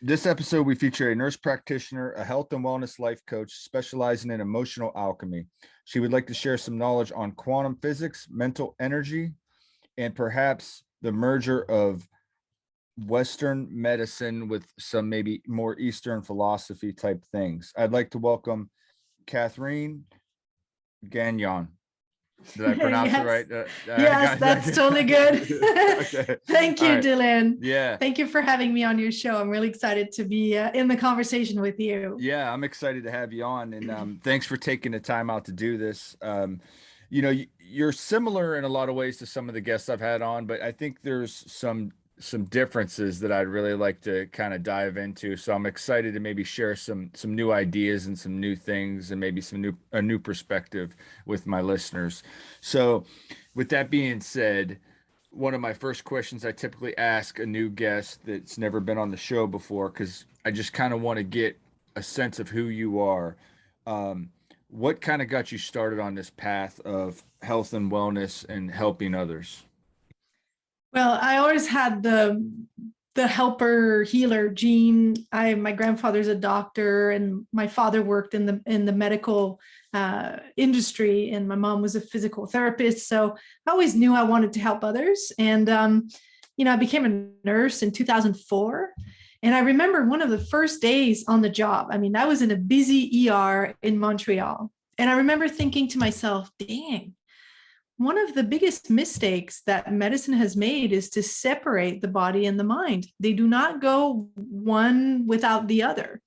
This episode, we feature a nurse practitioner, a health and wellness life coach specializing in emotional alchemy. She would like to share some knowledge on quantum physics, mental energy, and perhaps the merger of Western medicine with some maybe more Eastern philosophy type things. I'd like to welcome Catherine Gagnon. Did I pronounce it right? Yes, that's totally good. Okay. Thank you, right. Dylan. Yeah. Thank you for having me on your show. I'm really excited to be in the conversation with you. Yeah, I'm excited to have you on, and thanks for taking the time out to do this. You're similar in a lot of ways to some of the guests I've had on, but I think there's some differences that I'd really like to kind of dive into. So I'm excited to maybe share some new ideas and some new things and maybe a new perspective with my listeners. So with that being said, one of my first questions I typically ask a new guest that's never been on the show before, because I just kind of want to get a sense of who you are. What kind of got you started on this path of health and wellness and helping others? Well, I always had the helper healer gene. My grandfather's a doctor, and my father worked in the medical industry, and my mom was a physical therapist. So I always knew I wanted to help others. And I became a nurse in 2004. And I remember one of the first days on the job. I mean, I was in a busy ER in Montreal. And I remember thinking to myself, dang, one of the biggest mistakes that medicine has made is to separate the body and the mind. They do not go one without the other.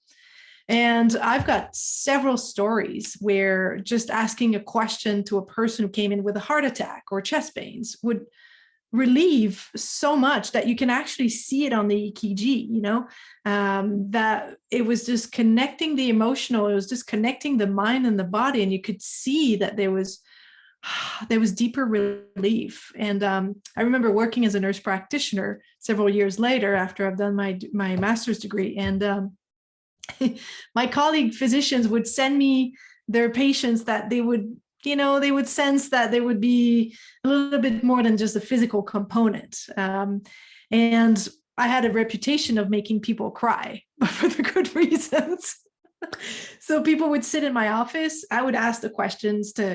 And I've got several stories where just asking a question to a person who came in with a heart attack or chest pains would relieve so much that you can actually see it on the EKG, that it was just connecting the emotional, it was just connecting the mind and the body. And you could see that there was deeper relief. And I remember working as a nurse practitioner several years later after I've done my master's degree. And my colleague physicians would send me their patients that they would sense that there would be a little bit more than just a physical component. And I had a reputation of making people cry, but for the good reasons. So people would sit in my office. I would ask the questions to,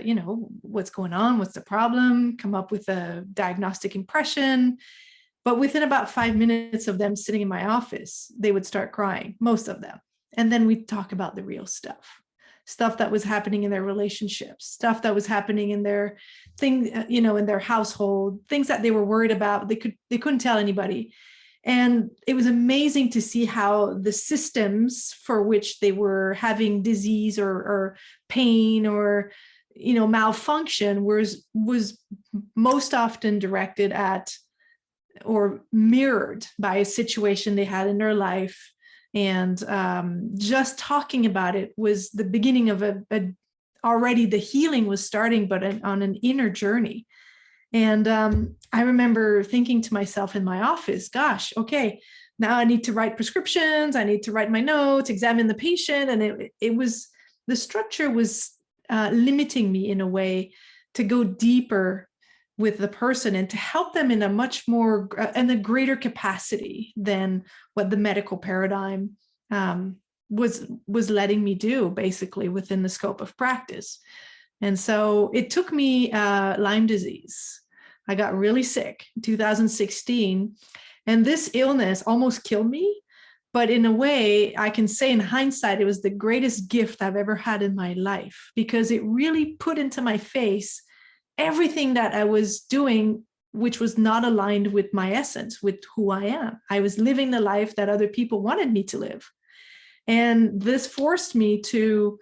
what's going on? What's the problem? Come up with a diagnostic impression. But within about 5 minutes of them sitting in my office, they would start crying, most of them. And then we'd talk about the real stuff that was happening in their relationships, stuff that was happening in their in their household, things that they were worried about. They couldn't tell anybody. And it was amazing to see how the systems for which they were having disease or pain or, malfunction was most often directed at or mirrored by a situation they had in their life. And just talking about it was the beginning of already the healing was starting, but on an inner journey. And I remember thinking to myself in my office, gosh, okay, now I need to write prescriptions. I need to write my notes, examine the patient. And the structure was limiting me in a way to go deeper with the person and to help them in a much more and a greater capacity than what the medical paradigm was letting me do, basically within the scope of practice. And so it took me Lyme disease. I got really sick in 2016, and this illness almost killed me. But in a way, I can say in hindsight, it was the greatest gift I've ever had in my life, because it really put into my face everything that I was doing, which was not aligned with my essence, with who I am. I was living the life that other people wanted me to live. And this forced me to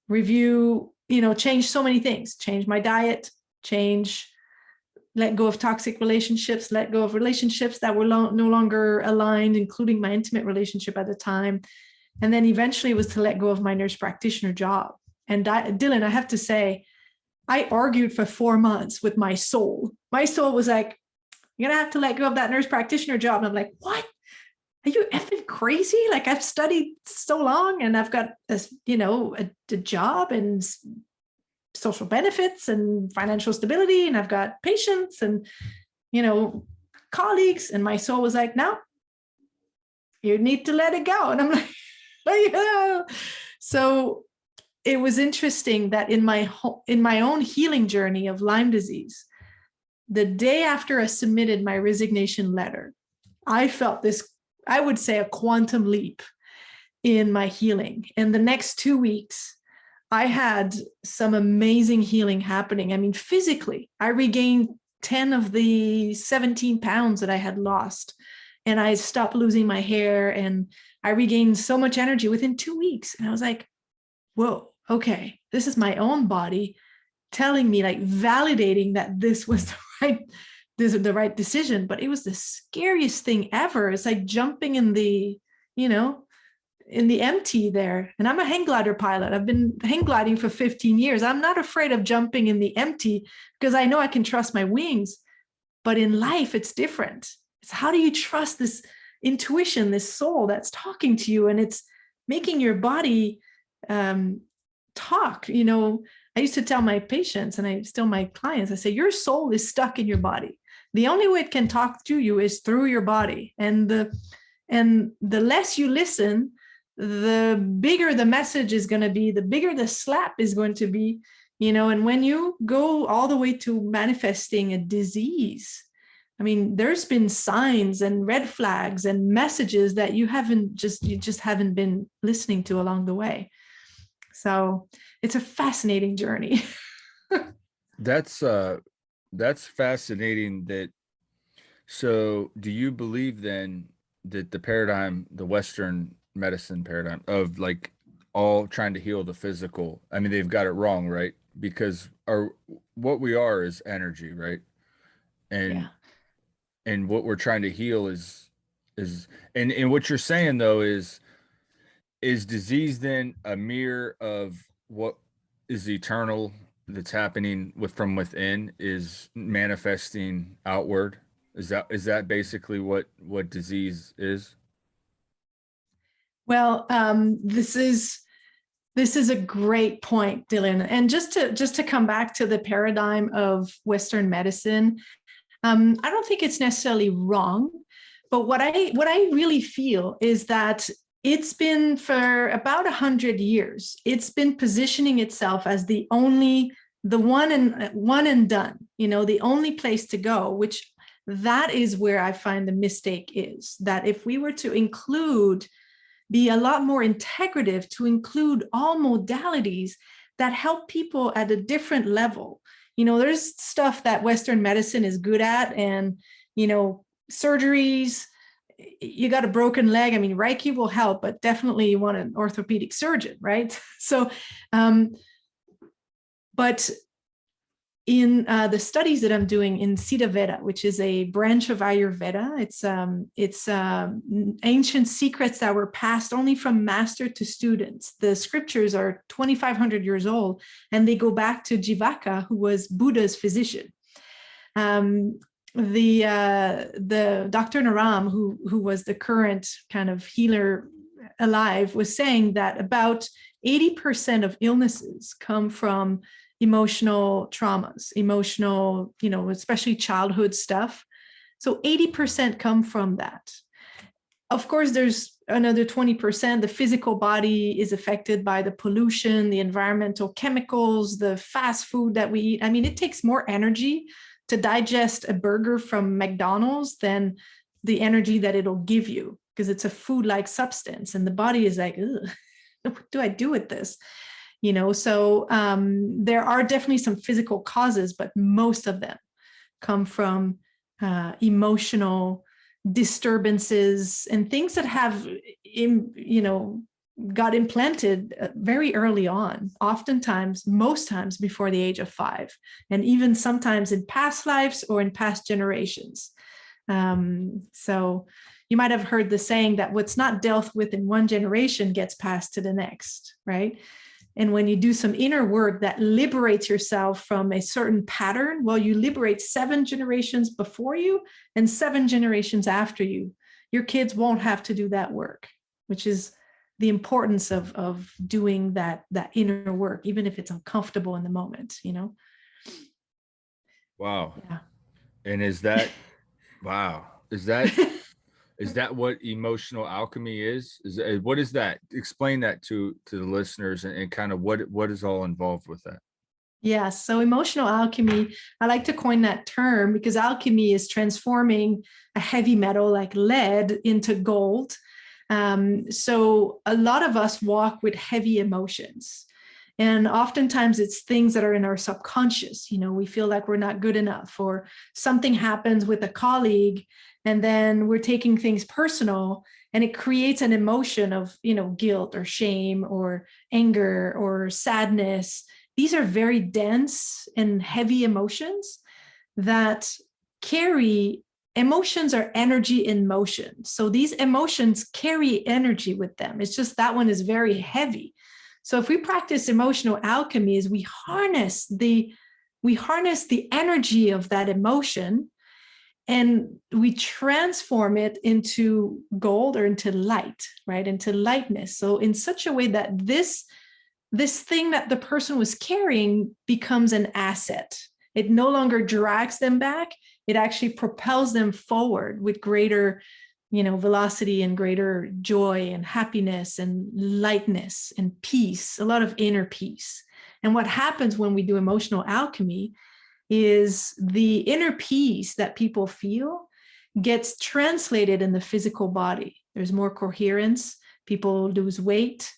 review, change so many things, change my diet, let go of toxic relationships, let go of relationships that were no longer aligned, including my intimate relationship at the time. And then eventually it was to let go of my nurse practitioner job. And Dylan, I have to say, I argued for 4 months with my soul. My soul was like, you're going to have to let go of that nurse practitioner job. And I'm like, what? Are you effing crazy? Like, I've studied so long and I've got this, a job and social benefits and financial stability, and I've got patients and, colleagues. And my soul was like, no, you need to let it go. And I'm like, yeah. So it was interesting that in my own healing journey of Lyme disease, the day after I submitted my resignation letter, I felt this, I would say, a quantum leap in my healing. And the next 2 weeks, I had some amazing healing happening. I mean, physically, I regained 10 of the 17 pounds that I had lost. And I stopped losing my hair, and I regained so much energy within 2 weeks. And I was like, whoa, okay, this is my own body telling me, like, validating that this was the right decision. But it was the scariest thing ever. It's like jumping in the, in the empty there. And I'm a hang glider pilot. I've been hang gliding for 15 years. I'm not afraid of jumping in the empty because I know I can trust my wings. But in life, it's different. It's how do you trust this intuition, this soul that's talking to you, and it's making your body talk. I used to tell my patients, and I still my clients, I say, your soul is stuck in your body. The only way it can talk to you is through your body. And the less you listen, the bigger the message is going to be, the bigger the slap is going to be, and when you go all the way to manifesting a disease, I mean, there's been signs and red flags and messages that you just haven't been listening to along the way. So it's a fascinating journey. That's fascinating. So do you believe then that the Western medicine paradigm of like all trying to heal the physical, I mean, they've got it wrong, right? Because what we are is energy, right? And Yeah. and what we're trying to heal is and what you're saying though is disease then a mirror of what is eternal that's happening from within is manifesting outward? Is that basically what disease is? Well, this is a great point, Dylan. And just to come back to the paradigm of Western medicine, I don't think it's necessarily wrong, but what I really feel is that it's been for about 100 years, it's been positioning itself as the one and done, the only place to go, which that is where I find the mistake is. That if we were to be a lot more integrative, to include all modalities that help people at a different level. There's stuff that Western medicine is good at, and, surgeries, you got a broken leg. I mean, Reiki will help, but definitely you want an orthopedic surgeon, right? So, but in the studies that I'm doing in Siddha Veda, which is a branch of Ayurveda, it's ancient secrets that were passed only from master to students. The scriptures are 2,500 years old, and they go back to Jivaka, who was Buddha's physician. The Dr. Naram, who was the current kind of healer alive, was saying that about 80% of illnesses come from emotional traumas, especially childhood stuff. So 80% come from that. Of course, there's another 20%. The physical body is affected by the pollution, the environmental chemicals, the fast food that we eat. I mean, it takes more energy to digest a burger from McDonald's than the energy that it'll give you, because it's a food-like substance. And the body is like, ugh, what do I do with this? So there are definitely some physical causes, but most of them come from emotional disturbances and things that have, got implanted very early on, oftentimes, most times before the age of 5, and even sometimes in past lives or in past generations. So you might have heard the saying that what's not dealt with in one generation gets passed to the next, right? And when you do some inner work that liberates yourself from a certain pattern, well, you liberate 7 generations before you and 7 generations after you. Your kids won't have to do that work, which is the importance of doing that inner work, even if it's uncomfortable in the moment, Wow. Yeah. And wow. Is that Is that what emotional alchemy is? What is that? Explain that to the listeners, and kind of what is all involved with that. Yes. So emotional alchemy, I like to coin that term because alchemy is transforming a heavy metal like lead into gold. So a lot of us walk with heavy emotions. And oftentimes it's things that are in our subconscious. You know, we feel like we're not good enough, or something happens with a colleague, and then we're taking things personal, and it creates an emotion of, you know, guilt or shame or anger or sadness. These are very dense and heavy emotions that carry. Emotions are energy in motion. So these emotions carry energy with them. It's just that one is very heavy. So if we practice emotional alchemy, is we harness the energy of that emotion, and we transform it into gold or into light, right? Into lightness. So in such a way that this thing that the person was carrying becomes an asset. It no longer drags them back. It actually propels them forward with greater, you know, velocity and greater joy and happiness and lightness and peace, a lot of inner peace. And what happens when we do emotional alchemy is the inner peace that people feel gets translated in the physical body. There's more coherence. People lose weight.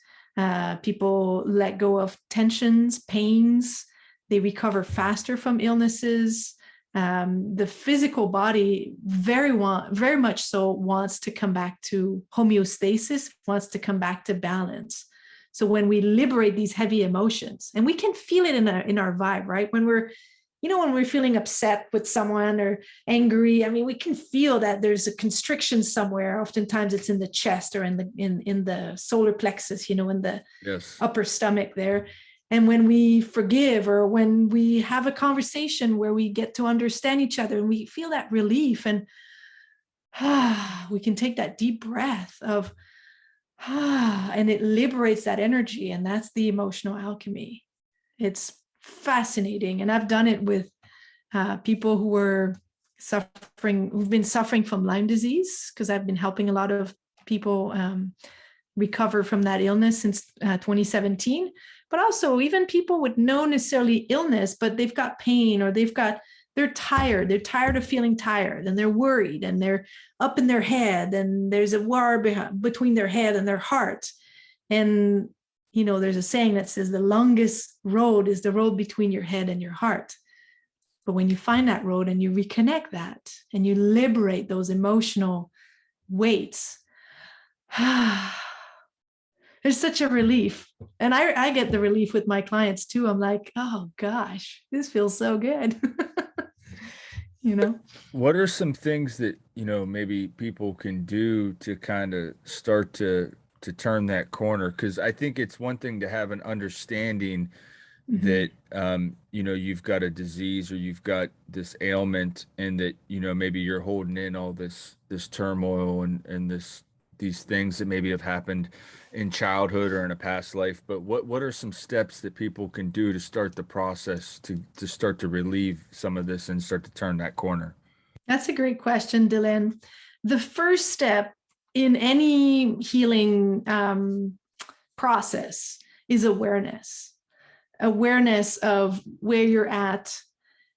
People let go of tensions, pains. They recover faster from illnesses. The physical body very much so wants to come back to homeostasis, wants to come back to balance. So when we liberate these heavy emotions, and we can feel it in our vibe, right? When we're feeling upset with someone or angry, I mean, we can feel that there's a constriction somewhere. Oftentimes it's in the chest or in the solar plexus, in the upper stomach there. And when we forgive, or when we have a conversation where we get to understand each other and we feel that relief, and we can take that deep breath of, and it liberates that energy. And that's the emotional alchemy. It's fascinating. And I've done it with people who've been suffering from Lyme disease, because I've been helping a lot of people recover from that illness since 2017. But also even people with no necessarily illness, but they've got pain, or they're tired. They're tired of feeling tired, and they're worried, and they're up in their head, and there's a war between their head and their heart. And there's a saying that says the longest road is the road between your head and your heart. But when you find that road and you reconnect that and you liberate those emotional weights, there's such a relief. And I get the relief with my clients too. I'm like, oh gosh, this feels so good. What are some things that, maybe people can do to kind of start to turn that corner? Because I think it's one thing to have an understanding that you've got a disease, or you've got this ailment, and that maybe you're holding in all this turmoil and these things that maybe have happened in childhood or in a past life. But what are some steps that people can do to start the process to start to relieve some of this and start to turn that corner? That's a great question, Dylan. The first step in any healing process is awareness of where you're at.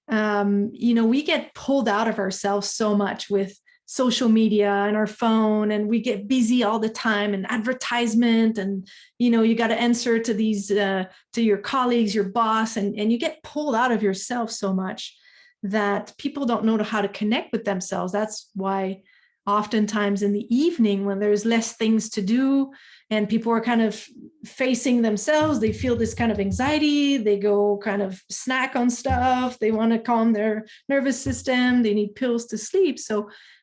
We get pulled out of ourselves so much with social media and our phone, and we get busy all the time, and advertisement, and you got to answer to these to your colleagues, your boss, and you get pulled out of yourself so much that people don't know how to connect with themselves. That's why oftentimes in the evening, when there's less things to do and people are kind of facing themselves, they feel this kind of anxiety, they go kind of snack on stuff, they want to calm their nervous system, they need pills to sleep.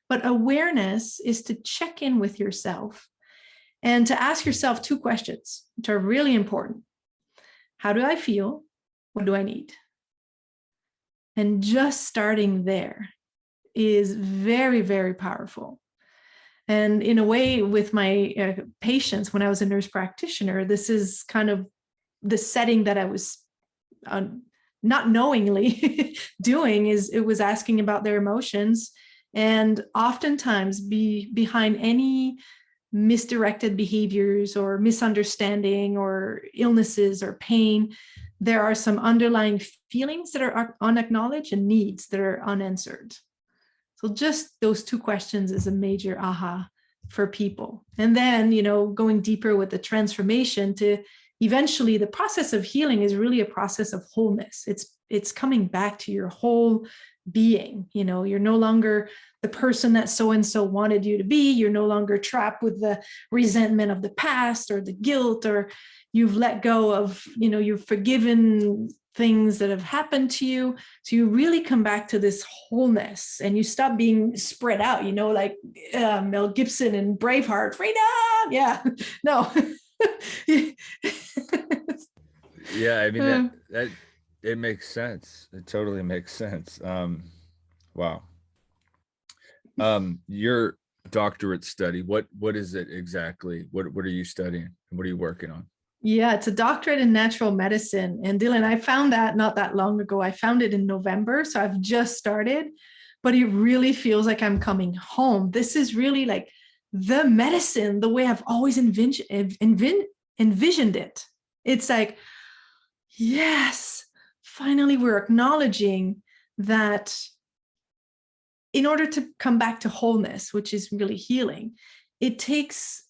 But awareness is to check in with yourself and to ask yourself two questions, which are really important. How do I feel? What do I need? And just starting there is very, very powerful. And in a way, with my patients, when I was a nurse practitioner, this is kind of the setting that I was not knowingly doing. Is it was asking about their emotions And oftentimes behind any misdirected behaviors or misunderstanding or illnesses or pain, there are some underlying feelings that are unacknowledged and needs that are unanswered. So just those two questions is a major aha for people. And then, going deeper with the transformation to eventually the process of healing is really a process of wholeness. It's coming back to your whole being. You're no longer the person that so-and-so wanted you to be. You're no longer trapped with the resentment of the past or the guilt, or you've let go of, you've forgiven things that have happened to you. So you really come back to this wholeness and you stop being spread out, like Mel Gibson and Braveheart, freedom. Yeah, no. Yeah, I mean that it makes sense. It totally makes sense. Wow. Your doctorate study, what is it exactly? What are you studying? What are you working on? Yeah, it's a doctorate in natural medicine. And Dylan, I found that not that long ago. I found it in November. So I've just started, but it really feels like I'm coming home. This is really like the medicine, the way I've always envisioned it. It's like, yes, finally we're acknowledging that in order to come back to wholeness, which is really healing, it takes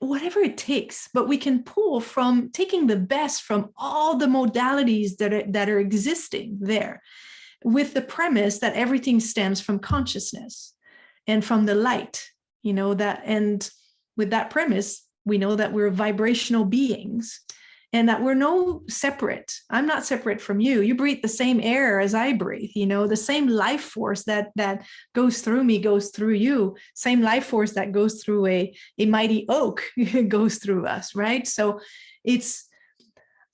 whatever it takes, but we can pull from taking the best from all the modalities that are existing there, with the premise that everything stems from consciousness and from the light, and with that premise, we know that we're vibrational beings and that we're no separate. I'm not separate from you. You breathe the same air as I breathe, the same life force that goes through me goes through you. Same life force that goes through a mighty oak goes through us, right? So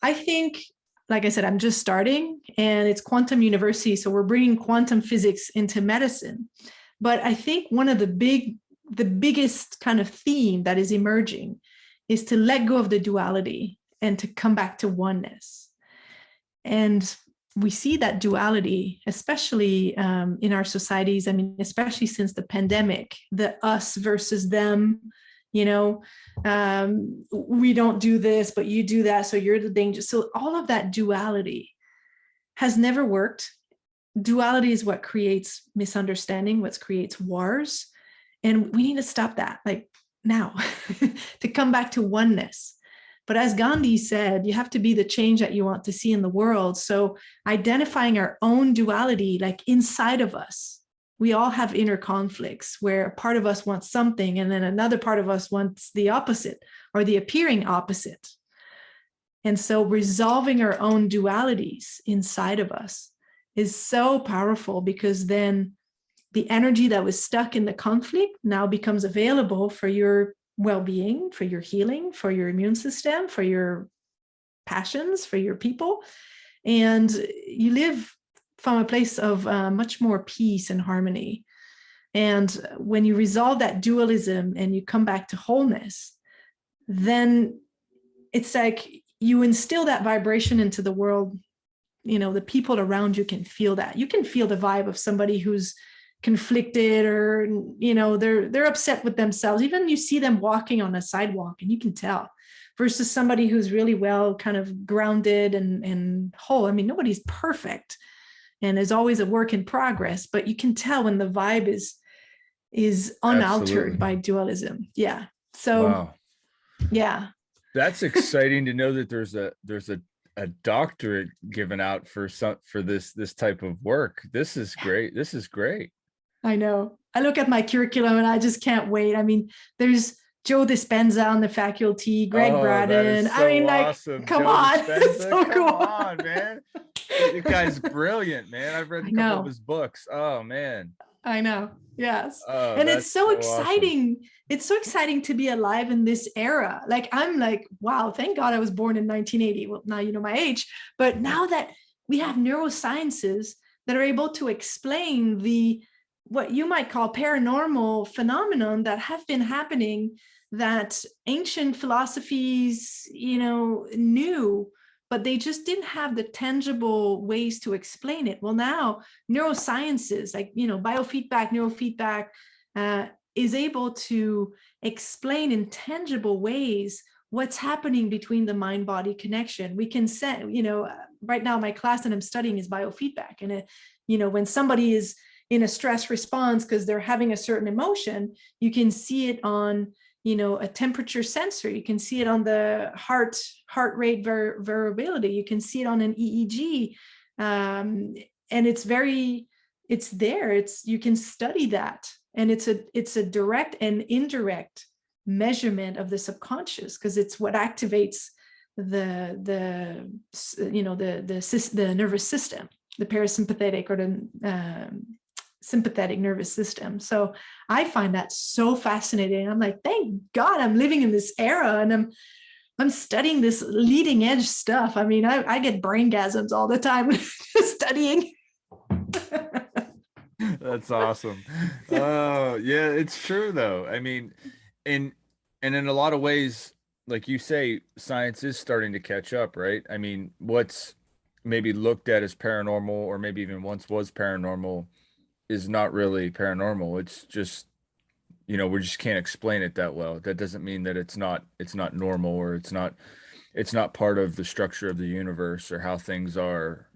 I think, like I said, I'm just starting and it's quantum university. So we're bringing quantum physics into medicine. But I think one of the biggest kind of theme that is emerging is to let go of the duality and to come back to oneness. And we see that duality, especially in our societies. I mean, especially since the pandemic, the us versus them, we don't do this, but you do that. So you're the danger. So all of that duality has never worked. Duality is what creates misunderstanding, what creates wars. And we need to stop that, like now, to come back to oneness. But as Gandhi said, you have to be the change that you want to see in the world. So identifying our own duality, like inside of us, we all have inner conflicts where a part of us wants something and then another part of us wants the opposite or the appearing opposite. And so resolving our own dualities inside of us is so powerful, because then the energy that was stuck in the conflict now becomes available for your well-being, for your healing, for your immune system, for your passions, for your people. And you live from a place of much more peace and harmony. And when you resolve that dualism and you come back to wholeness, then it's like you instill that vibration into the world. The people around you can feel that. You can feel the vibe of somebody who's conflicted or they're upset with themselves. Even you see them walking on a sidewalk and you can tell, versus somebody who's really well kind of grounded and whole. I mean, nobody's perfect and is always a work in progress, but you can tell when the vibe is unaltered Absolutely. by dualism. Yeah. So wow, yeah, that's exciting to know that there's a doctorate given out for this type of work. This is great. This is great. I know. I look at my curriculum and I just can't wait. I mean, there's Joe Dispenza on the faculty, Greg Braden. So I mean, like, awesome. come Joe on. Dispenza, So come cool. on, man. The guy's brilliant, man. I've read a couple of his books. Oh man. I know. Yes. Oh, And it's so exciting. Awesome. It's so exciting to be alive in this era. Like, I'm like, wow, thank God I was born in 1980. Well, now you know my age. But now that we have neurosciences that are able to explain what you might call paranormal phenomenon that have been happening, that ancient philosophies, knew but they just didn't have the tangible ways to explain it. Well, now neurosciences like, biofeedback, neurofeedback, is able to explain in tangible ways what's happening between the mind-body connection. We can set, right now my class that I'm studying is biofeedback. And when somebody is in a stress response because they're having a certain emotion, you can see it on, a temperature sensor. You can see it on the heart rate variability. You can see it on an EEG. And it's there. You can study that. And it's a direct and indirect measurement of the subconscious, because it's what activates the nervous system, the parasympathetic or the sympathetic nervous system. So I find that so fascinating. I'm like, thank God I'm living in this era, and I'm studying this leading edge stuff. I mean, I get braingasms all the time studying. That's awesome. Oh, yeah, it's true though. I mean, and in a lot of ways, like you say, science is starting to catch up, right? I mean, what's maybe looked at as paranormal, or maybe even once was paranormal, is not really paranormal. It's just, we just can't explain it that well. That doesn't mean that it's not normal, or it's not part of the structure of the universe or how things are,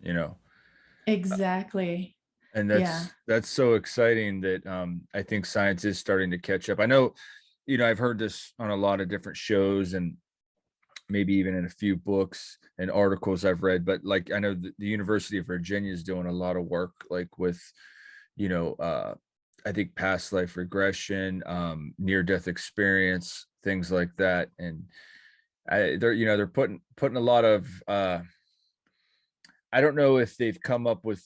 Exactly. And Yeah. that's so exciting that I think science is starting to catch up. I know, I've heard this on a lot of different shows, and maybe even in a few books and articles I've read, but like I know the University of Virginia is doing a lot of work like with, you know, uh I think past life regression, near death experience, things like that. And they're putting a lot of I don't know if they've come up with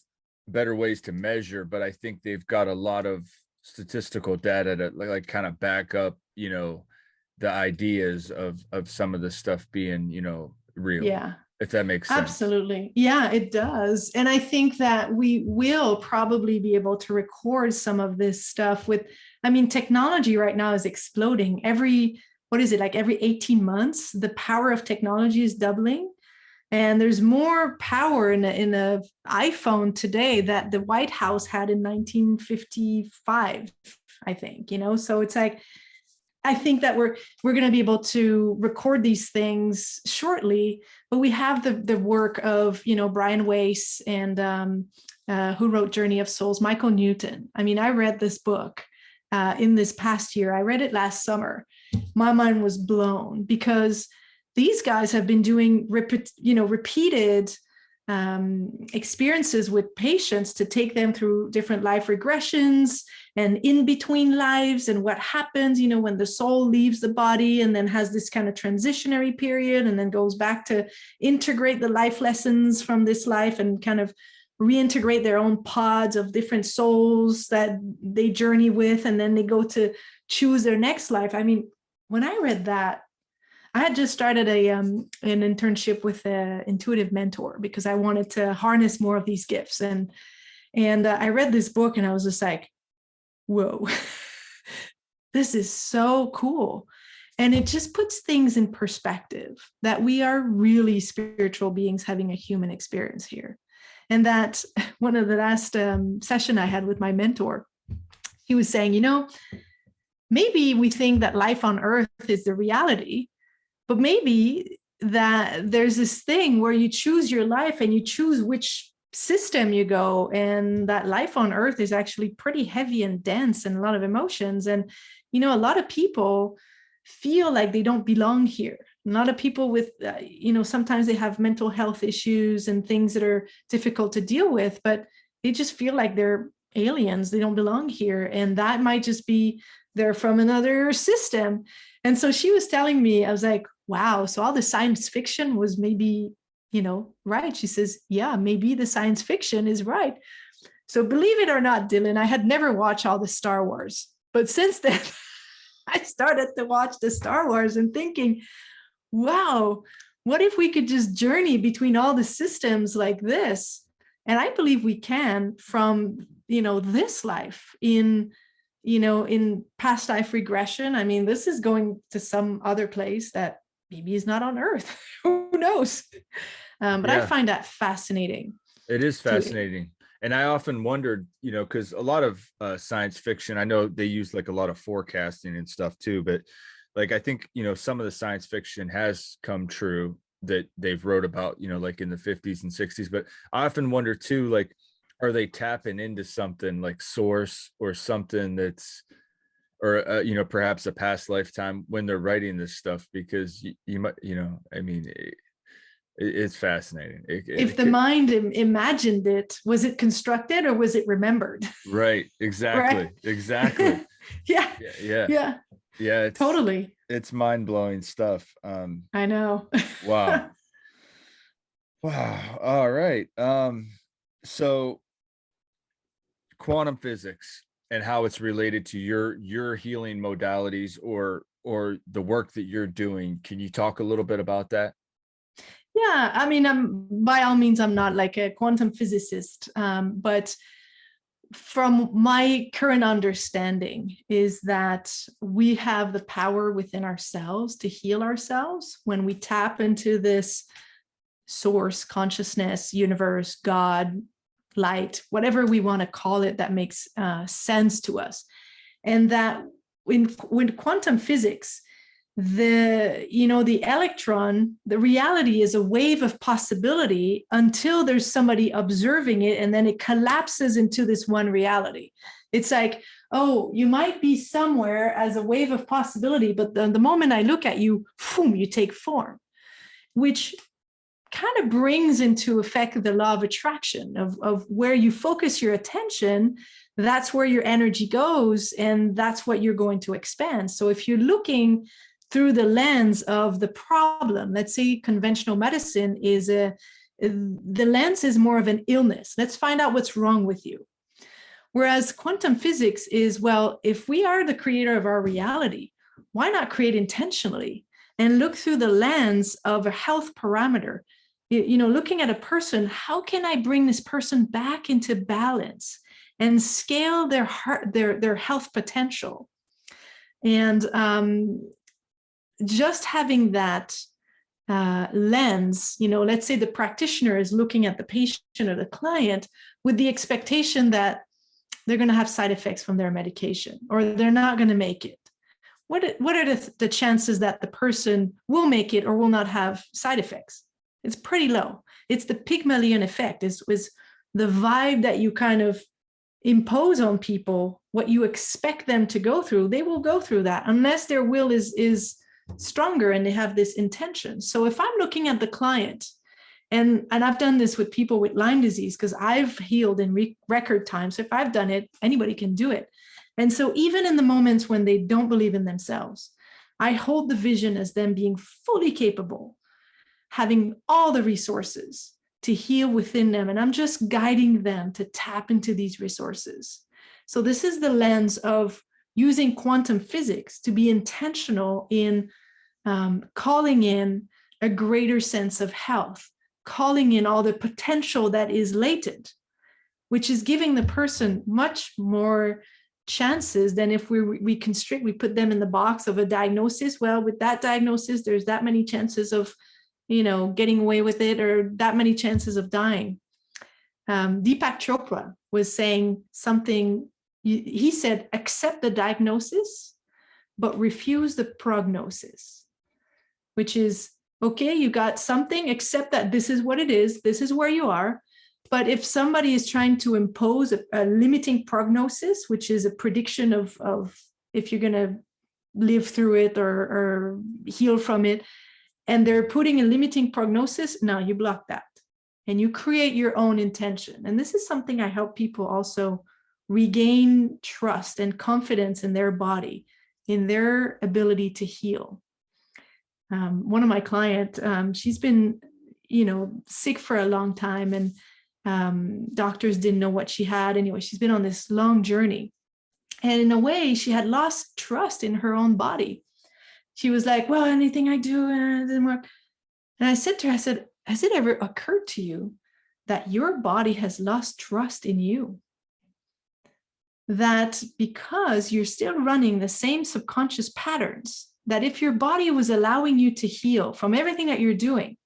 better ways to measure, but I think they've got a lot of statistical data to like kind of back up, the ideas of some of this stuff being, real, Yeah. if that makes sense. Absolutely. Yeah, it does. And I think that we will probably be able to record some of this stuff technology right now is exploding. What is it, like every 18 months, the power of technology is doubling. And there's more power in a iPhone today that the White House had in 1955, I think, so it's like, I think that we're going to be able to record these things shortly, but we have the work of Brian Weiss and who wrote Journey of Souls, Michael Newton. I mean, I read this book in this past year. I read it last summer. My mind was blown because these guys have been doing repeated experiences with patients to take them through different life regressions and in between lives, and what happens, when the soul leaves the body and then has this kind of transitionary period and then goes back to integrate the life lessons from this life and kind of reintegrate their own pods of different souls that they journey with, and then they go to choose their next life. I mean, when I read that, I had just started an internship with an intuitive mentor because I wanted to harness more of these gifts. And I read this book and I was just like, whoa, this is so cool. And it just puts things in perspective that we are really spiritual beings having a human experience here. And that one of the last session I had with my mentor, he was saying, maybe we think that life on earth is the reality, but maybe that there's this thing where you choose your life and you choose which system you go, and that life on earth is actually pretty heavy and dense and a lot of emotions. And, a lot of people feel like they don't belong here. A lot of people with, sometimes they have mental health issues and things that are difficult to deal with, but they just feel like they're aliens. They don't belong here. And that might just be they're from another system. And so she was telling me, I was like, wow, so all the science fiction was maybe, right. She says, yeah, maybe the science fiction is right. So believe it or not, Dylan, I had never watched all the Star Wars, but since then I started to watch the Star Wars and thinking, wow, what if we could just journey between all the systems like this? And I believe we can from, this life in past life regression. I mean, this is going to some other place that maybe is not on Earth. Who knows? But I Yeah, find that fascinating it is to, fascinating. And I often wondered, because a lot of science fiction, I know they use like a lot of forecasting and stuff too, but like I think, some of the science fiction has come true that they've wrote about, like in the 50s and 60s. But I often wonder too, like, are they tapping into something like source or something that's, or perhaps a past lifetime when they're writing this stuff? Because you might, I mean, it's fascinating. if the mind imagined it, was it constructed or was it remembered? Right, Right. exactly, exactly. Yeah. Yeah, yeah, Yeah. yeah. Totally. It's mind blowing stuff. I know. Wow, wow. All right. So quantum physics and how it's related to your healing modalities or the work that you're doing. Can you talk a little bit about that? Yeah, I mean, I'm by all means, I'm not like a quantum physicist, but from my current understanding is that we have the power within ourselves to heal ourselves when we tap into this source, consciousness, universe, God, light, whatever we want to call it, that makes sense to us. And that when quantum physics, the electron, the reality is a wave of possibility until there's somebody observing it, and then it collapses into this one reality. It's like, oh, you might be somewhere as a wave of possibility, but the moment I look at you, boom, you take form, which kind of brings into effect the law of attraction of where you focus your attention, that's where your energy goes, and that's what you're going to expand. So if you're looking through the lens of the problem, let's say conventional medicine is the lens is more of an illness. Let's find out what's wrong with you. Whereas quantum physics is, well, if we are the creator of our reality, why not create intentionally and look through the lens of a health parameter? Looking at a person, how can I bring this person back into balance and scale their heart, their health potential? And just having that lens, let's say the practitioner is looking at the patient or the client with the expectation that they're going to have side effects from their medication or they're not going to make it. What are the chances that the person will make it or will not have side effects? It's pretty low. It's the Pygmalion effect, is the vibe that you kind of impose on people, what you expect them to go through. They will go through that unless their will is stronger and they have this intention. So if I'm looking at the client, and I've done this with people with Lyme disease because I've healed in record time. So if I've done it, anybody can do it. And so even in the moments when they don't believe in themselves, I hold the vision as them being fully capable, having all the resources to heal within them. And I'm just guiding them to tap into these resources. So this is the lens of using quantum physics to be intentional in calling in a greater sense of health, calling in all the potential that is latent, which is giving the person much more chances than if we constrict, we put them in the box of a diagnosis. Well, with that diagnosis, there's that many chances of, getting away with it, or that many chances of dying. Deepak Chopra was saying something. He said, accept the diagnosis, but refuse the prognosis, which is, okay, you got something, accept that this is what it is, this is where you are. But if somebody is trying to impose a limiting prognosis, which is a prediction of if you're going to live through it or heal from it, and they're putting a limiting prognosis, now you block that and you create your own intention. And this is something I help people also regain trust and confidence in their body, in their ability to heal. One of my clients, she's been, sick for a long time, and doctors didn't know what she had. Anyway, she's been on this long journey. And in a way, she had lost trust in her own body. She was like, well, anything I do, it doesn't work. And I said to her, I said, has it ever occurred to you that your body has lost trust in you? That because you're still running the same subconscious patterns, that if your body was allowing you to heal from everything that you're doing,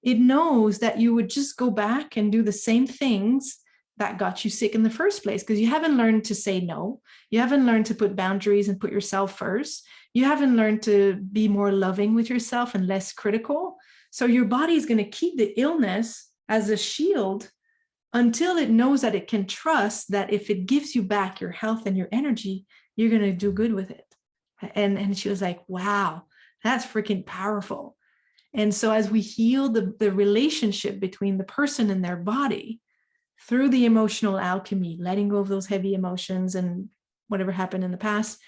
it knows that you would just go back and do the same things that got you sick in the first place, because you haven't learned to say no. You haven't learned to put boundaries and put yourself first. You haven't learned to be more loving with yourself and less critical. So your body is going to keep the illness as a shield until it knows that it can trust that if it gives you back your health and your energy, you're going to do good with it. And she was like, wow, that's freaking powerful. And so as we heal the relationship between the person and their body through the emotional alchemy, letting go of those heavy emotions and whatever happened in the past,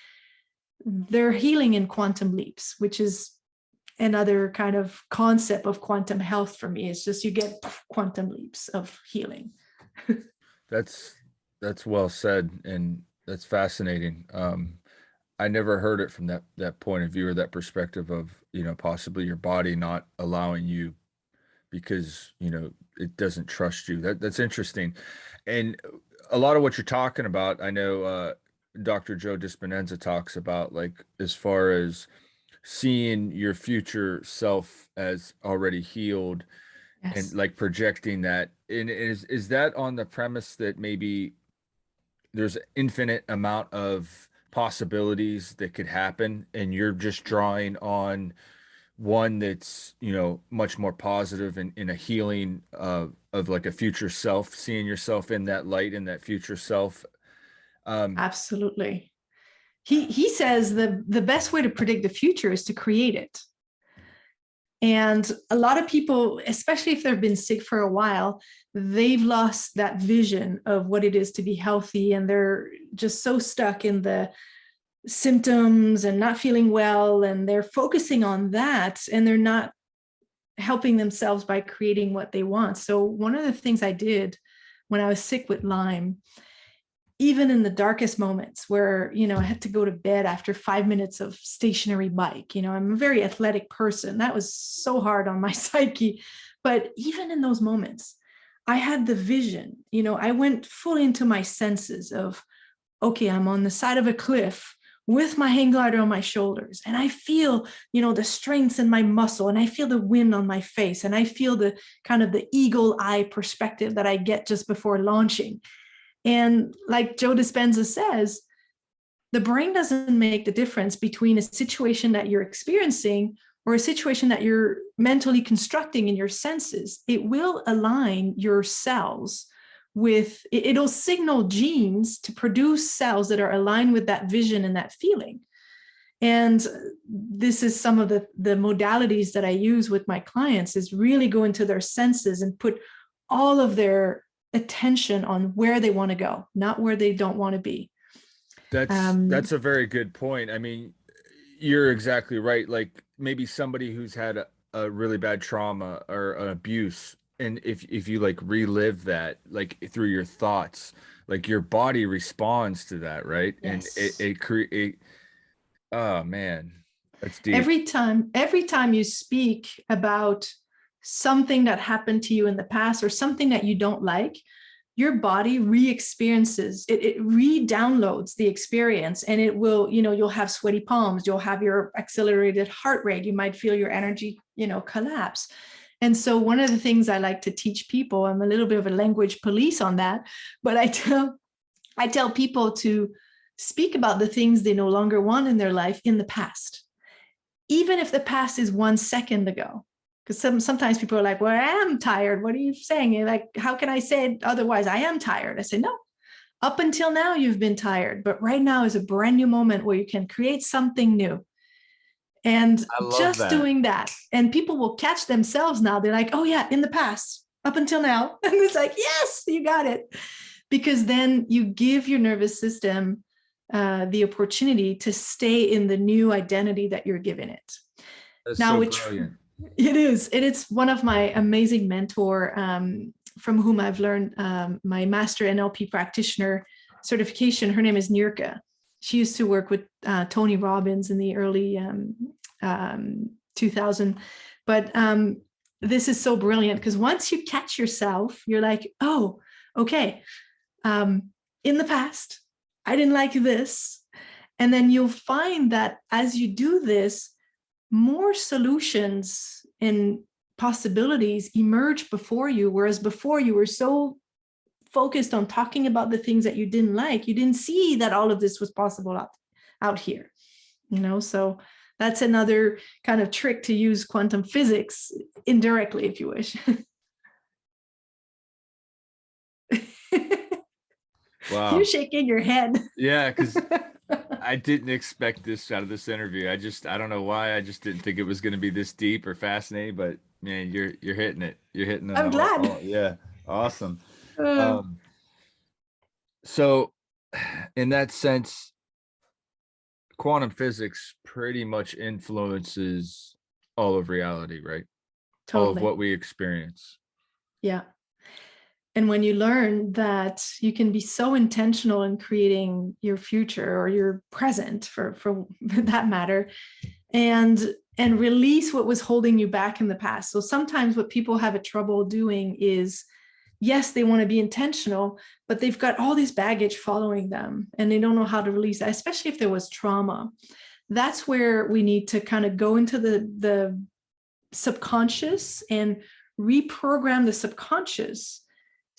they're healing in quantum leaps, which is another kind of concept of quantum health for me. It's just you get quantum leaps of healing. That's well said, and that's fascinating. I never heard it from that point of view or that perspective of, possibly your body not allowing you because, it doesn't trust you. That's interesting. And a lot of what you're talking about, I know Dr. Joe Dispenza talks about, like, as far as seeing your future self as already healed and Yes. like projecting that. And is that on the premise that maybe there's an infinite amount of possibilities that could happen and you're just drawing on one that's, much more positive and in a healing of like a future self, seeing yourself in that light, in that future self? Absolutely. He says the best way to predict the future is to create it. And a lot of people, especially if they've been sick for a while, they've lost that vision of what it is to be healthy. And they're just so stuck in the symptoms and not feeling well. And they're focusing on that, and they're not helping themselves by creating what they want. So one of the things I did when I was sick with Lyme, even in the darkest moments where, I had to go to bed after 5 minutes of stationary bike, I'm a very athletic person. That was so hard on my psyche. But even in those moments, I had the vision, I went fully into my senses of, okay, I'm on the side of a cliff with my hang glider on my shoulders. And I feel, the strengths in my muscle, and I feel the wind on my face. And I feel the kind of the eagle eye perspective that I get just before launching. And like Joe Dispenza says, the brain doesn't make the difference between a situation that you're experiencing or a situation that you're mentally constructing in your senses. It will align your cells with, it'll signal genes to produce cells that are aligned with that vision and that feeling. And this is some of the modalities that I use with my clients, is really go into their senses and put all of their attention on where they want to go, not where they don't want to be. That's a very good point. I mean, you're exactly right. Like maybe somebody who's had a really bad trauma or an abuse, and if you like relive that like through your thoughts, like your body responds to that, right? And Yes. it create. Oh man, that's deep. Every time you speak about something that happened to you in the past or something that you don't like, your body re-experiences it. It re-downloads the experience, and it will, you'll have sweaty palms, you'll have your accelerated heart rate, you might feel your energy, collapse. And so one of the things I like to teach people, I'm a little bit of a language police on that, but I tell people to speak about the things they no longer want in their life in the past, even if the past is 1 second ago. Because sometimes people are like, well, I am tired. What are you saying? You're like, how can I say it otherwise? I am tired. I say, no, up until now, you've been tired. But right now is a brand new moment where you can create something new. And I love just that. doing that, and people will catch themselves now. They're like, oh yeah, in the past, up until now. And it's like, yes, you got it. Because then you give your nervous system the opportunity to stay in the new identity that you're giving it. That's Now, so which brilliant. it is. It's one of my amazing mentor, from whom I've learned my master NLP practitioner certification. Her name is Nirka. She used to work with Tony Robbins in the early 2000. But this is so brilliant, because once you catch yourself, you're like, oh, okay. In the past, I didn't like this. And then you'll find that as you do this, more solutions and possibilities emerge before you, whereas before you were so focused on talking about the things that you didn't like, you didn't see that all of this was possible out here, so that's another kind of trick to use quantum physics indirectly, if you wish. Wow. You're shaking your head. Yeah, because I didn't expect this out of this interview. I don't know why. I just didn't think it was going to be this deep or fascinating, but man, you're hitting it. You're hitting it I'm glad. yeah. Awesome. Uh, So in that sense, quantum physics pretty much influences all of reality, right? All of totally. what we experience. Yeah. And when you learn that you can be so intentional in creating your future or your present for that matter, and release what was holding you back in the past. So sometimes what people have a trouble doing is, yes, they want to be intentional, but they've got all this baggage following them and they don't know how to release that, especially if there was trauma. That's where we need to kind of go into the subconscious and reprogram the subconscious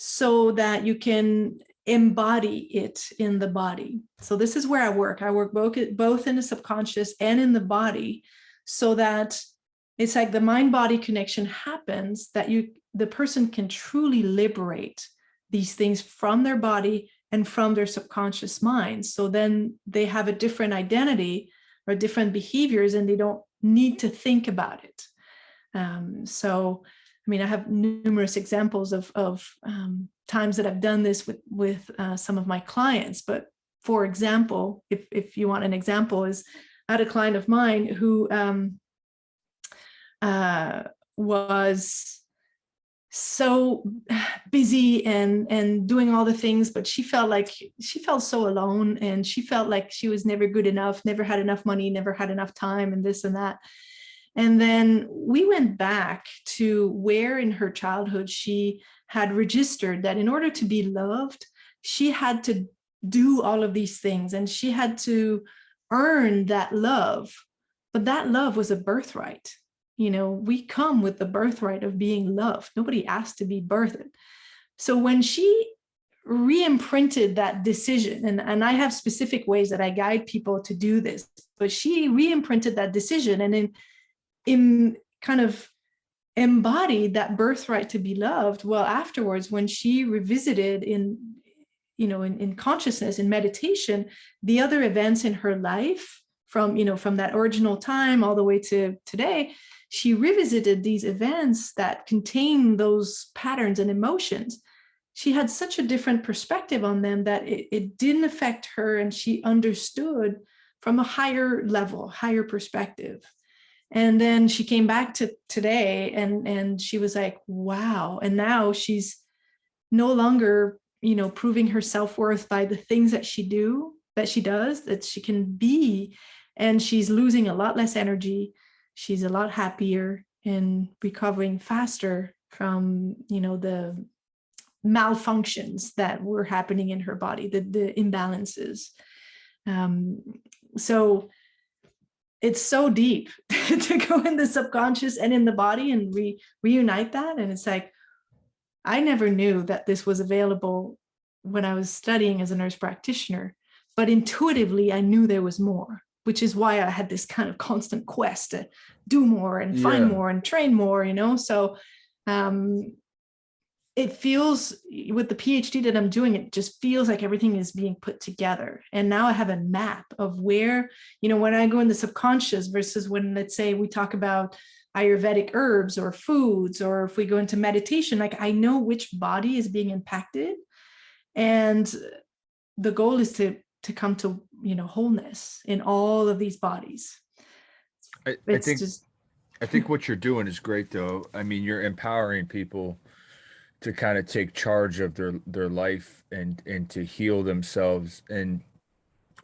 so that you can embody it in the body. So this is where I work. I work both in the subconscious and in the body, so that it's like the mind-body connection happens, that the person can truly liberate these things from their body and from their subconscious mind. So then they have a different identity or different behaviors, and they don't need to think about it. So I mean, I have numerous examples of times that I've done this with some of my clients. But for example, if you want an example, is I had a client of mine who was so busy and doing all the things, but she felt so alone, and she felt like she was never good enough, never had enough money, never had enough time, and this and that. And then we went back to where in her childhood she had registered that in order to be loved, she had to do all of these things and she had to earn that love. But that love was a birthright. We come with the birthright of being loved. Nobody asked to be birthed. So when she re-imprinted that decision, and I have specific ways that I guide people to do this, but she re-imprinted that decision and in kind of embodied that birthright to be loved. Well, afterwards, when she revisited in consciousness, in meditation, the other events in her life from that original time all the way to today, she revisited these events that contain those patterns and emotions. She had such a different perspective on them that it didn't affect her, and she understood from a higher level, higher perspective. And then she came back to today and she was like, wow. And now she's no longer, proving her self-worth by the things that she does, that she can be. And she's losing a lot less energy. She's a lot happier and recovering faster from, the malfunctions that were happening in her body, the imbalances. So it's so deep to go in the subconscious and in the body and reunite that. And it's like, I never knew that this was available when I was studying as a nurse practitioner, but intuitively I knew there was more, which is why I had this kind of constant quest to do more and find more and train more, So it feels, with the PhD that I'm doing, it just feels like everything is being put together. And now I have a map of where, when I go in the subconscious versus when, let's say, we talk about Ayurvedic herbs or foods, or if we go into meditation, like I know which body is being impacted. And the goal is to come to, wholeness in all of these bodies. I think what you're doing is great, though. I mean, you're empowering people to kind of take charge of their life and to heal themselves. And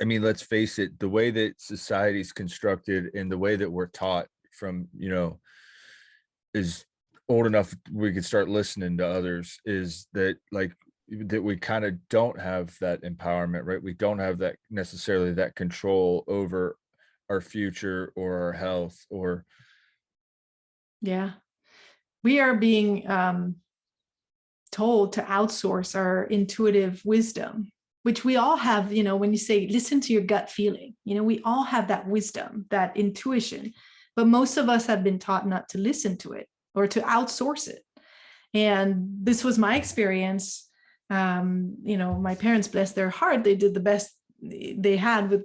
I mean, let's face it, the way that society's constructed and the way that we're taught from, is old enough we could start listening to others, is that that we kind of don't have that empowerment, right? We don't have that necessarily that control over our future or our health or. Yeah. we are being told to outsource our intuitive wisdom, which we all have. When you say listen to your gut feeling, we all have that wisdom, that intuition, but most of us have been taught not to listen to it or to outsource it. And this was my experience. My parents, bless their heart, they did the best they had with,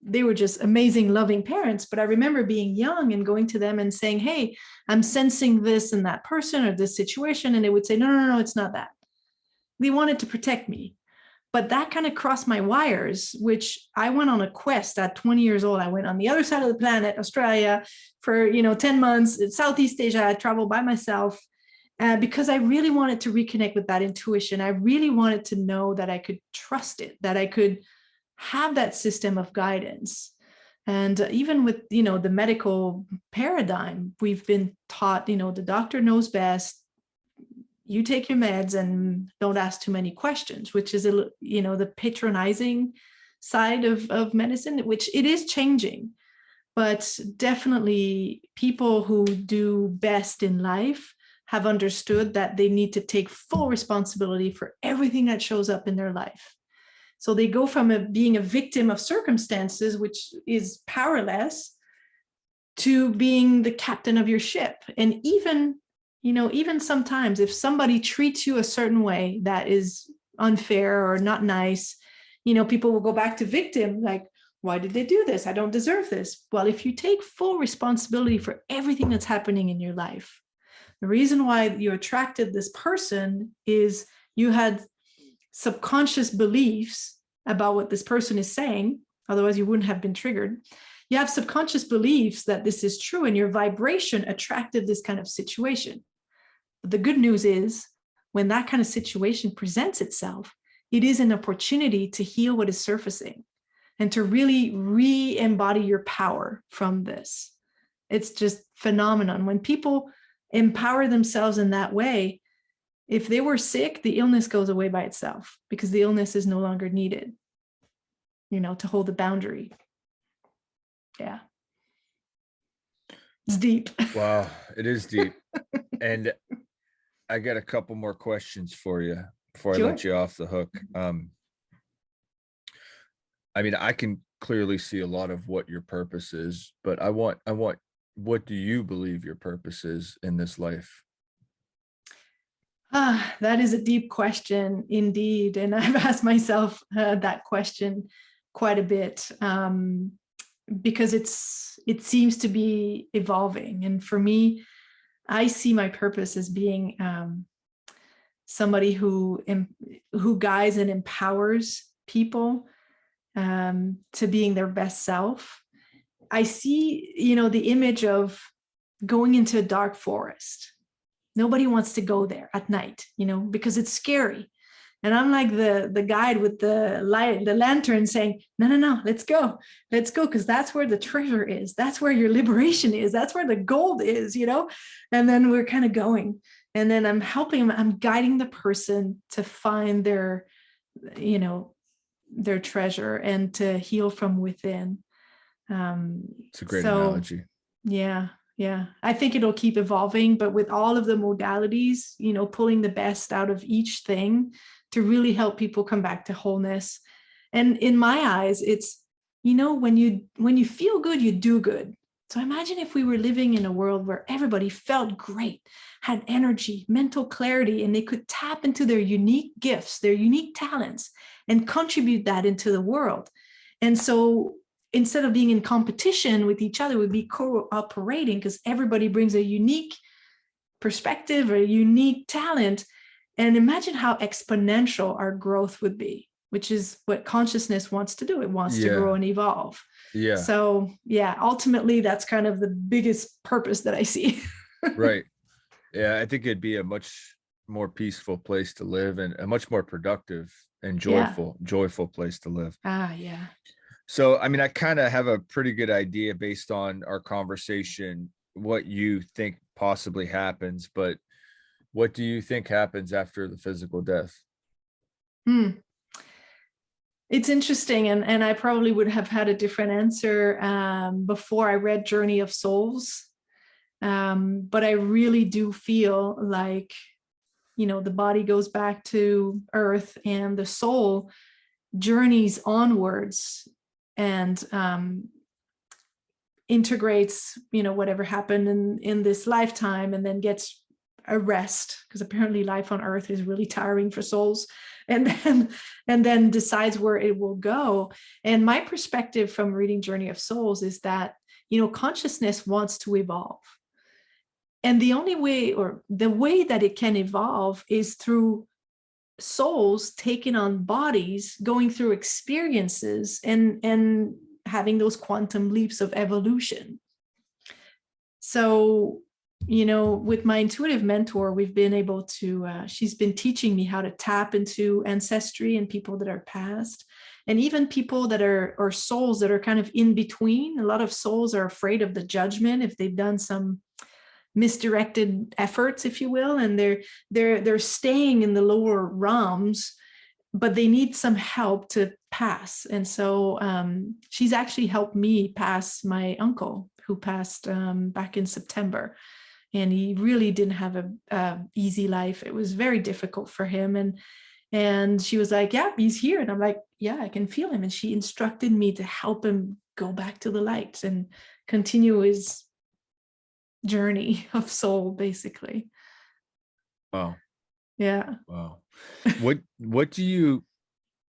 they were just amazing, loving parents. But I remember being young and going to them and saying, hey, I'm sensing this in that person or this situation. And they would say, no, it's not that. They wanted to protect me. But that kind of crossed my wires, which I went on a quest at 20 years old. I went on the other side of the planet, Australia, for 10 months, in Southeast Asia. I traveled by myself because I really wanted to reconnect with that intuition. I really wanted to know that I could trust it, that I could have that system of guidance. And even with, the medical paradigm, we've been taught, the doctor knows best. You take your meds and don't ask too many questions, which is, the patronizing side of medicine, which it is changing. But definitely people who do best in life have understood that they need to take full responsibility for everything that shows up in their life. So they go from being a victim of circumstances, which is powerless, to being the captain of your ship. And even sometimes if somebody treats you a certain way that is unfair or not nice, people will go back to victim, like, why did they do this? I don't deserve this. Well, if you take full responsibility for everything that's happening in your life, the reason why you attracted this person is you had subconscious beliefs about what this person is saying. Otherwise, you wouldn't have been triggered. You have subconscious beliefs that this is true, and your vibration attracted this kind of situation. But the good news is, when that kind of situation presents itself, it is an opportunity to heal what is surfacing and to really re-embody your power from this. It's just phenomenon. When people empower themselves in that way, if they were sick, the illness goes away by itself because the illness is no longer needed, to hold the boundary. Yeah. It's deep. Wow, it is deep. And I got a couple more questions for you before I let you off the hook. I can clearly see a lot of what your purpose is, but I want, what do you believe your purpose is in this life? That is a deep question indeed. And I've asked myself that question quite a bit because it seems to be evolving. And for me, I see my purpose as being somebody who guides and empowers people to being their best self. I see, the image of going into a dark forest. Nobody wants to go there at night, because it's scary. And I'm like the guide with the light, the lantern, saying, no, let's go, because that's where the treasure is. That's where your liberation is. That's where the gold is, And then we're kind of going. And then I'm helping them. I'm guiding the person to find their treasure and to heal from within. It's a great analogy. Yeah. I think it'll keep evolving, but with all of the modalities, pulling the best out of each thing to really help people come back to wholeness. And in my eyes, it's, when you feel good, you do good. So imagine if we were living in a world where everybody felt great, had energy, mental clarity, and they could tap into their unique gifts, their unique talents, and contribute that into the world. And so instead of being in competition with each other, we'd be cooperating because everybody brings a unique perspective or a unique talent. And imagine how exponential our growth would be, which is what consciousness wants to do. It wants to grow and evolve. Yeah. So ultimately that's kind of the biggest purpose that I see. Right. Yeah. I think it'd be a much more peaceful place to live and a much more productive and joyful place to live. Yeah. So, I kind of have a pretty good idea based on our conversation, what you think possibly happens, but what do you think happens after the physical death? It's interesting. And I probably would have had a different answer before I read Journey of Souls. But I really do feel like, the body goes back to earth and the soul journeys onwards and integrates, whatever happened in this lifetime, and then gets a rest, because apparently life on earth is really tiring for souls, and then decides where it will go. And my perspective from reading Journey of Souls is that, consciousness wants to evolve. And the only way, or the way that it can evolve, is through souls taking on bodies, going through experiences, and having those quantum leaps of evolution. So, with my intuitive mentor, we've been able to, she's been teaching me how to tap into ancestry and people that are past, and even people that are, or souls that are kind of in between. A lot of souls are afraid of the judgment if they've done some misdirected efforts, if you will, and they're staying in the lower realms, but they need some help to pass. And so she's actually helped me pass my uncle, who passed back in September, and he really didn't have a easy life. It was very difficult for him, and she was like, yeah, he's here. And I'm like, yeah, I can feel him. And she instructed me to help him go back to the light and continue his journey of soul, basically. Wow. Yeah. Wow. What do you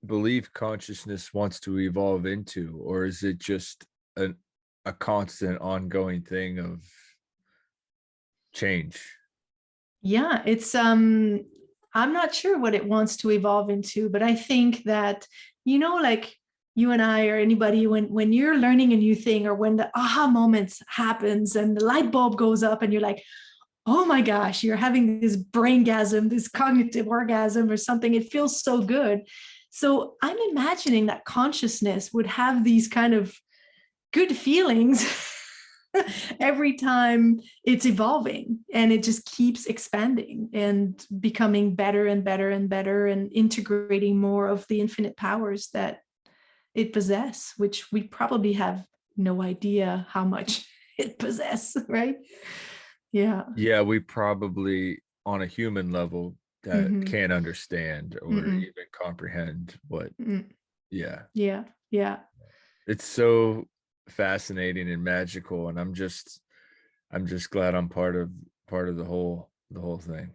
believe consciousness wants to evolve into, or is it just a constant ongoing thing of change? Yeah, it's I'm not sure what it wants to evolve into, but I think that, like you and I, or anybody, when you're learning a new thing, or when the aha moments happens and the light bulb goes up and you're like, oh my gosh, you're having this braingasm, this cognitive orgasm or something. It feels so good. So I'm imagining that consciousness would have these kind of good feelings every time it's evolving, and it just keeps expanding and becoming better and better and better, and integrating more of the infinite powers that it possesses, which we probably have no idea how much it possesses, right? Yeah, we probably, on a human level, that can't understand or even comprehend what. Yeah. It's so fascinating and magical, and I'm just glad I'm part of the whole thing.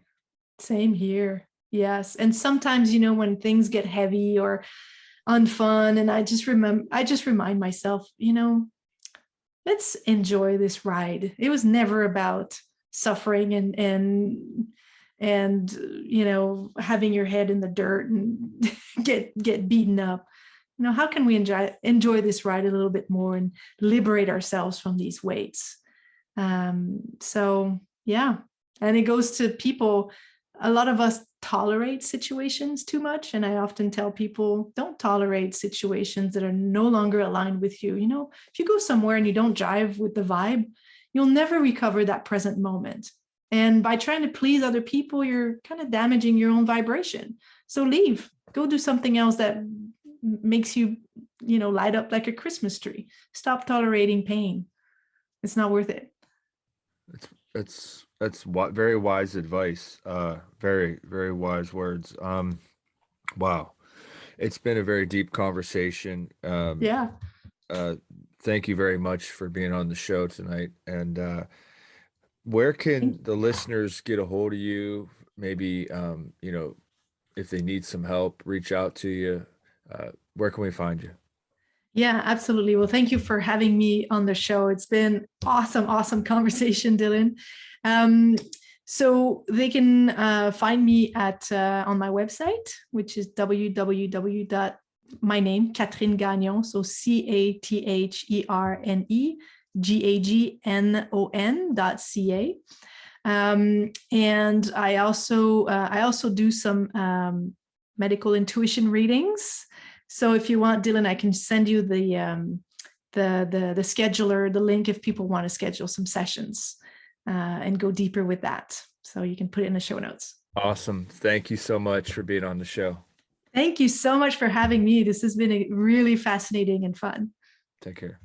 Same here. Yes. And sometimes, when things get heavy or unfun, and I just remind myself, let's enjoy this ride. It was never about suffering and having your head in the dirt and get beaten up. How can we enjoy this ride a little bit more and liberate ourselves from these weights? So yeah. And it goes to people. A lot of us tolerate situations too much. And I often tell people, don't tolerate situations that are no longer aligned with you. If you go somewhere and you don't jive with the vibe, you'll never recover that present moment. And by trying to please other people, you're kind of damaging your own vibration. So leave, go do something else that makes you, light up like a Christmas tree. Stop tolerating pain. It's not worth it. That's very wise advice. Very, very wise words. Wow. It's been a very deep conversation. Yeah. Thank you very much for being on the show tonight. And where can the listeners get a hold of you? Maybe, if they need some help, reach out to you. Where can we find you? Yeah, absolutely. Well, thank you for having me on the show. It's been awesome conversation, Dylan. So they can find me at on my website, which is my name, Catherine Gagnon. So CathreneGagnon.ca. And I also do some medical intuition readings. So if you want, Dylan, I can send you the scheduler, the link, if people want to schedule some sessions and go deeper with that. So you can put it in the show notes. Awesome. Thank you so much for being on the show. Thank you so much for having me. This has been really fascinating and fun. Take care.